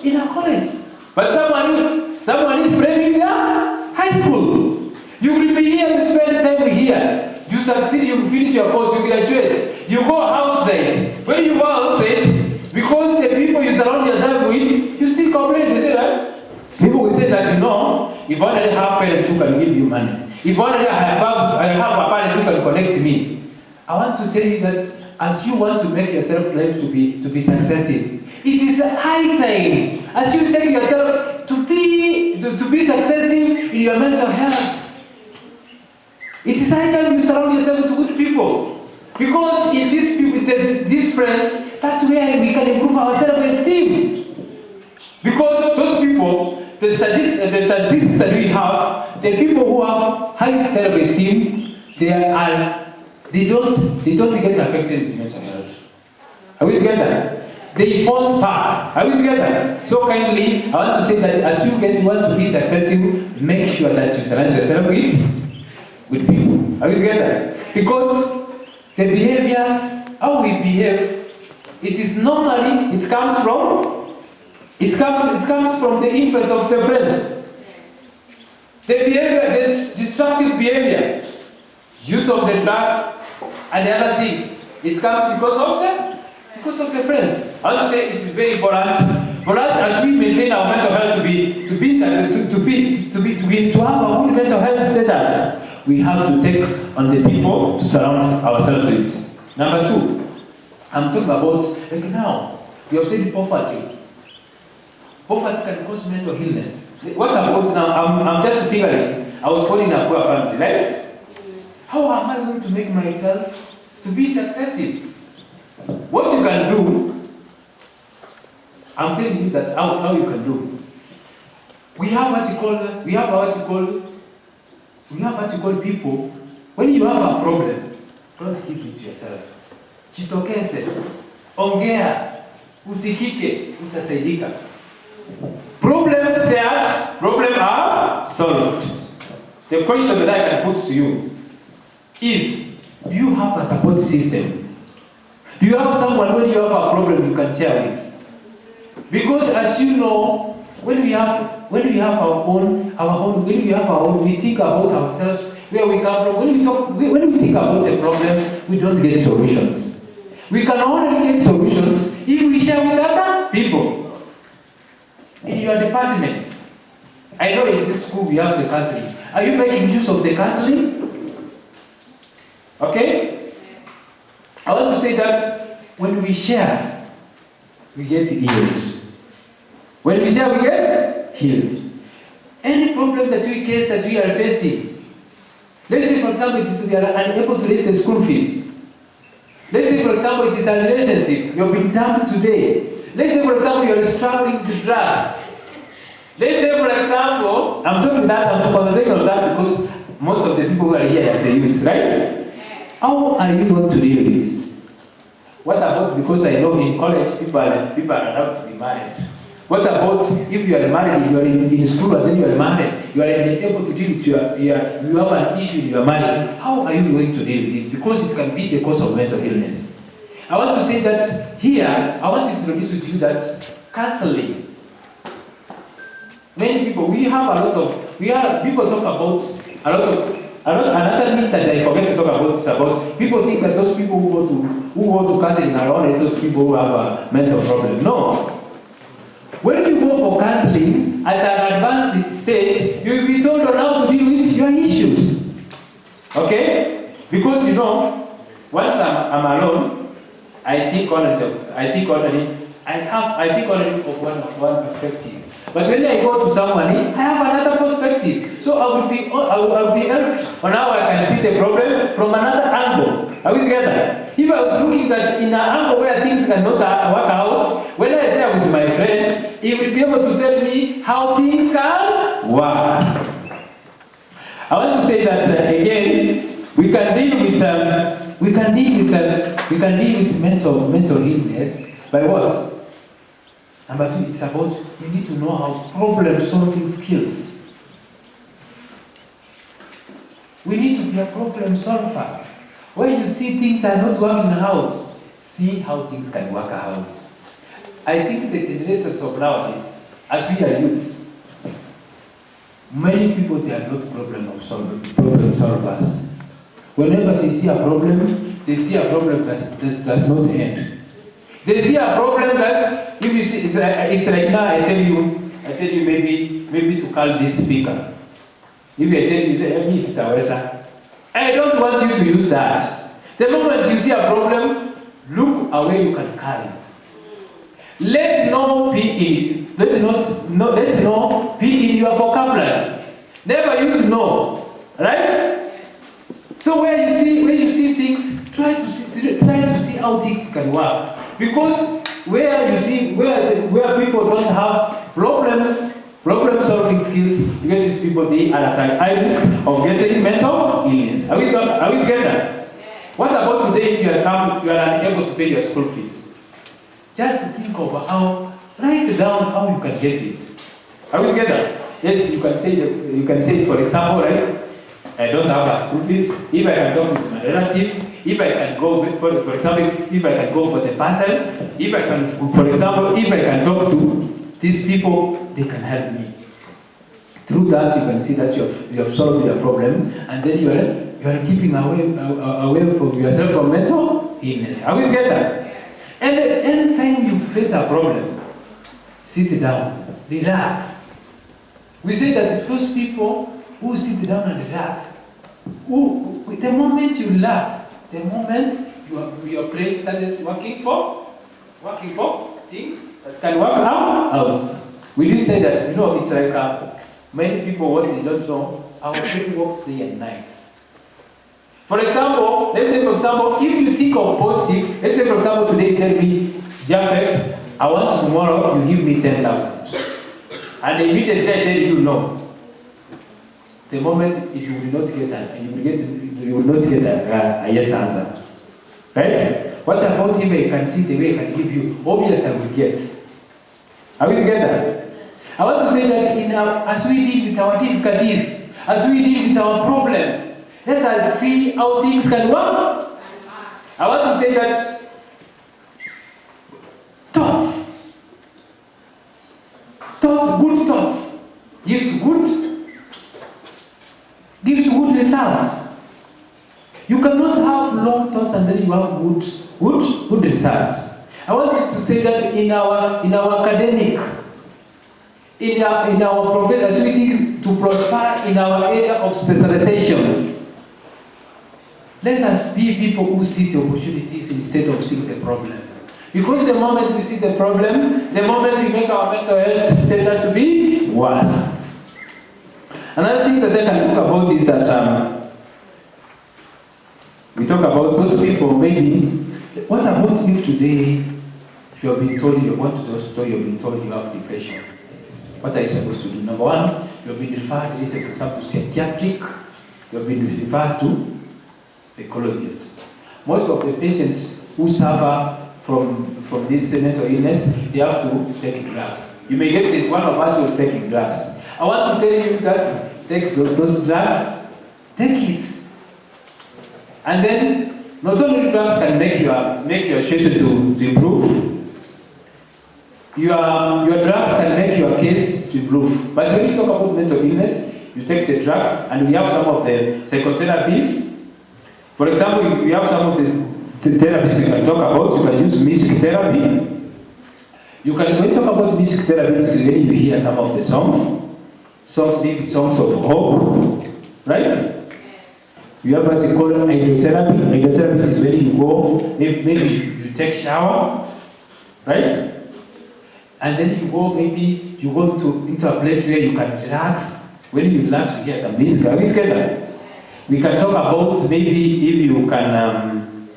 in a college. But someone is blaming the high school. You will be here, you spend time here. You succeed, you finish your course, you graduate. You go outside. When you go outside, because the people you surround yourself with, you still complain. They say that. People will say that, if only I have parents who can give you money. If only I have a parent who can connect me. I want to tell you that as you want to make yourself life to be successful, it is a high time as you take yourself to be successful in your mental health. It is high time you surround yourself with good people. Because in these people, these friends, that's where we can improve our self-esteem. Because those people, the statistics that we have, the people who have high self-esteem, they don't get affected with mental health. Are we together? They bounce back. Are we together? So kindly, I want to say that as you want to be successful, make sure that you surround yourself with people. Are we together? Because the behaviors, how we behave, it comes from the influence of the friends. The behavior, the destructive behavior, use of the drugs and the other things, it comes because of the friends. I want to say it is very important For us, as we maintain our mental health to have a good mental health status, we have to take on the people to surround ourselves with. Number 2, I'm talking about, like now, we have said poverty. Poverty can cause mental illness. What about now? I'm just figuring, I was born in a poor family, right? How am I going to make myself to be successful? What you can do, I'm telling you that how you can do. We have what you call people. When you have a problem, don't keep it to yourself. Jitokeze, ongea, usikike, utasaidika. Problems shared, problems are solved. The question that I can put to you is, do you have a support system? Do you have someone when you have a problem you can share with? Because as you know, when we have our own, we think about ourselves, where we come from. When we think about the problems, we don't get solutions. We can only get solutions if we share with other people. In your department, I know in this school we have the counseling. Are you making use of the counseling? Okay? I want to say that when we share, we get healed. When we share, we get healed. Any problem that we face, that we are facing, let's say for example, we are unable to raise the school fees. Let's say for example, it is a relationship, you've been dumped today. Let's say for example, you are struggling with drugs. Let's say for example, I'm concentrating on that because most of the people who are here are the youth, right? How are you going to deal with it? What about, because I know in college people are allowed to be married. What about if you are married, you are in school and then you are married, you are unable to deal with you have an issue in your marriage, how are you going to deal with it? Because it can be the cause of mental illness. I want to say that here, I want to introduce to you that counseling. Many people, people talk about another myth that I forget to talk about is about, people think that those people who go to counseling are only those people who have a mental problem. No. When you go for counseling at an advanced stage, you will be told on how to deal with your issues. Okay? Because once I'm alone, I think only of one perspective. But when I go to someone, I have another perspective. So I will be helped on how I can see the problem from another angle. Are we together? If I was looking at in an angle where things cannot work out, when I say with my friend, he will be able to tell me how things can work. I want to say that again, we can deal with mental illness by what? Number 2, it's about we need to know how problem-solving skills. We need to be a problem solver. When you see things are not working out, see how things can work out. I think the generations of nowadays, as we are youths, many people, they are not problem solvers. Whenever they see a problem that does not end. They see a problem that, if you see, it's like now I tell you maybe to call this speaker. If I tell you, say, I don't want you to use that. The moment you see a problem, look away, you can carry it. Let no be in your vocabulary. Never use no. Right? So when you see things, try to see how things can work. Because where people don't have problem-solving skills, you get these people, they are at high risk of getting mental illness. Are we together? What about today if you are unable to pay your school fees? Just think of write down how you can get it. Are we together? Yes, you can say, for example, right? I don't have a school fees. If I can talk with my relative, if I can go, for example, if I can go for the parcel, if I can talk to these people, they can help me. Through that, you can see that you have solved your problem, and then you are keeping away from yourself from mental illness. Are we together? And anytime you face a problem, sit down, relax. We say that those people who sit down and relax, the moment you relax, the moment your brain starts working for things that can work out. We do say that, it's like many people, what they don't know, our brain works day and night. For example, let's say, if you think of positive, let's say, for example, today tell me, Japhet, I want tomorrow you give me 10,000. And immediately I tell you no. The moment you will not get that, you will not get a yes answer. Right? What about if I can see the way I can give you? Obviously I will get. Are we together? I want to say that as we deal with our difficulties, as we deal with our problems, let us see how things can work. I want to say that good thoughts, gives good results. You cannot have long thoughts and then you have good results. I want you to say that in our academic, in our profession, as we think to prosper in our area of specialization, let us be people who see the opportunities instead of seeing the problem. Because the moment we see the problem, the moment we make our mental health status to be worse. Another thing that I can talk about is that we talk about those people, maybe, what about you today? You have been told you want to just you've been told you have depression. What are you supposed to do? Number one, you have been referred, for example, to psychiatric. You have been referred to psychologist. Most of the patients who suffer from this mental illness, they have to take drugs. You may get this, one of us who is taking drugs. I want to tell you that take those drugs, take it. And then, not only drugs can make your situation to improve, your drugs can make your case to improve. But when you talk about mental illness, you take the drugs, and we have some of the psychotherapies. For example, we have some of the therapies you can talk about. You can use music therapy. When you talk about music therapy, when you hear some of the songs, maybe songs of hope, right? Yes. You have what you call hydrotherapy. Hydrotherapy is when you go, maybe you take shower, right? And then you go into a place where you can relax. When you relax, you hear some music. Are we together? We can talk about maybe if you can,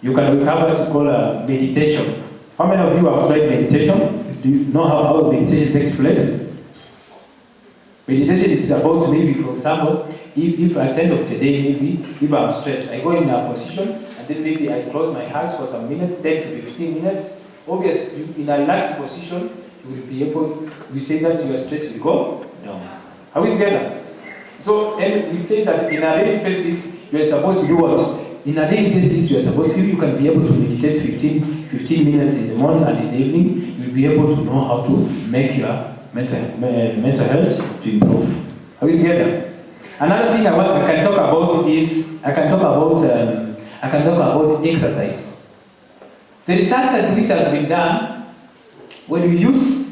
you have what you call a meditation. How many of you have tried meditation? Do you know how meditation takes place? Meditation is about maybe, for example, if at the end of the day, maybe if I'm stressed, I go in a position and then maybe I close my eyes for some minutes, 10 to 15 minutes. Obviously, in a relaxed position, you will be able, we say that your stress will go down. Are we together? So, and we say that in a daily basis, you are supposed to do what? In a daily basis, you are supposed to, if you can be able to meditate 15 minutes in the morning and in the evening, you'll be able to know how to make your mental health to improve. Are we together? Another thing I can talk about is, I can talk about exercise. The research which has been done, when you use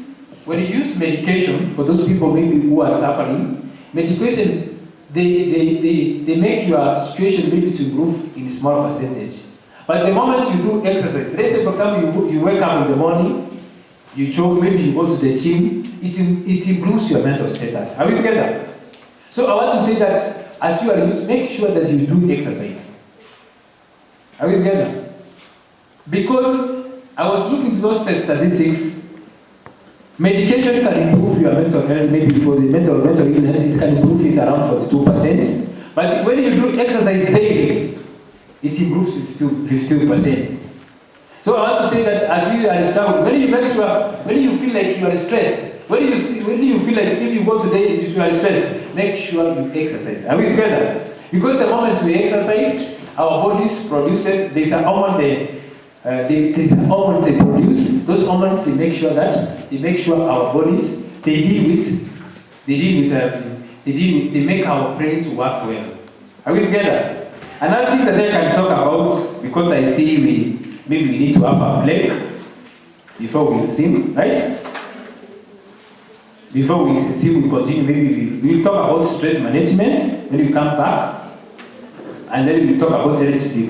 medication for those people maybe who are suffering, medication they make your situation maybe to improve in a small percentage. But the moment you do exercise, let's say for example you wake up in the morning, you jog, maybe you go to the gym, it improves your mental status. Are we together? So I want to say that as you are youth, make sure that you do exercise. Are we together? Because I was looking to those statistics, medication can improve your mental health, maybe for the mental illness, it can improve it around 42%. But when you do exercise daily, it improves 52%. So I want to say that as we understand, when you feel like you are stressed, when you feel like if you go today you are stressed, make sure you exercise. Are we together? Because the moment we exercise, our bodies produces, there's a hormone there's hormones they produce. Those hormones they make sure our bodies they make our brain to work well. Are we together? Another thing that I can talk about, because I see we need to have a break. before we receive, right? Before we receive, we continue. Maybe we'll talk about stress management when we come back, and then we'll talk about LGBTQ.